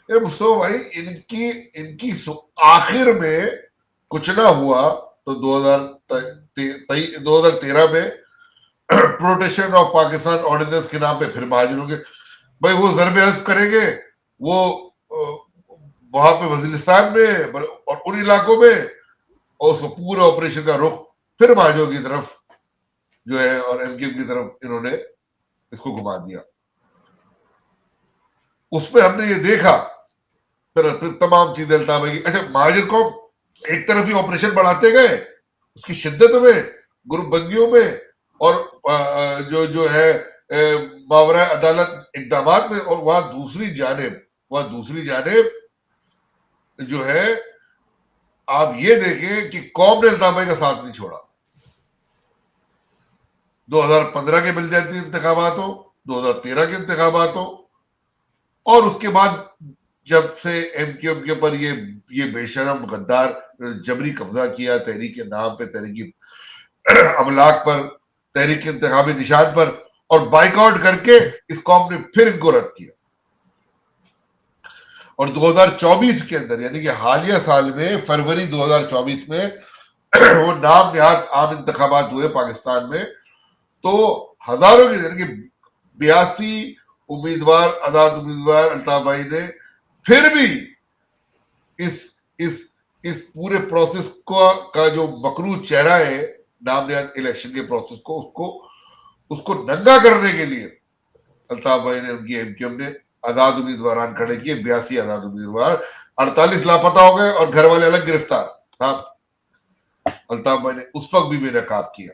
مصطفیٰ بھائی ان کی آخر میں کچھ نہ ہوا تو 2013 میں پروٹیکشن آف پاکستان آرڈیننس کے نام پہ پھر مہاجروں کے بھائی وہ ضرب حذف کریں گے، وہ وہاں پہ وزیرستان میں اور ان علاقوں میں، اور اس کو پورا آپریشن کا رخ پھر مہاجروں کی طرف جو ہے اور ایم کیو کی طرف انہوں نے اس کو گھما دیا. اس میں ہم نے یہ دیکھا پھر تمام چیزیں التاف کی. اچھا مہاجر قوم ایک طرف ہی آپریشن بڑھاتے گئے اس کی شدت میں، گروپ بندیوں میں، اور جو ہے ماورا عدالت اقدامات میں، اور وہاں دوسری جانب جو ہے آپ یہ دیکھیں کہ قوم نے التاف کا ساتھ نہیں چھوڑا. 2015 کے بلدیاتی انتخابات ہو، 2013 کے انتخابات ہو، اور اس کے بعد جب سے ایم کیو ایم کے پر یہ بے شرم غدار جبری قبضہ کیا تحریک کے نام پہ، تحریکی املاک پر، تحریک انتخابی نشان پر، اور بائیک آؤٹ کر کے اس قوم نے پھر ان کو رد کیا. اور 2024 کے اندر یعنی کہ حالیہ سال میں فروری 2024 میں وہ نام نہاد عام انتخابات ہوئے پاکستان میں، تو ہزاروں کی یعنی کہ 82 امیدوار آزاد امیدوار الطاف بھائی نے پھر بھی اس پورے پروسیس کا جو مکروہ چہرہ ہے نام نہاد الیکشن کے پروسیس کو اس کو ننگا کرنے کے لیے الطاف بھائی نے ان کی ایم کیو ایم نے آزاد امیدواران کھڑے کیے. 82 آزاد امیدوار، 48 لاپتہ ہو گئے اور گھر والے الگ گرفتار. صاحب الطاف بھائی نے اس وقت بھی بے نقاب کیا.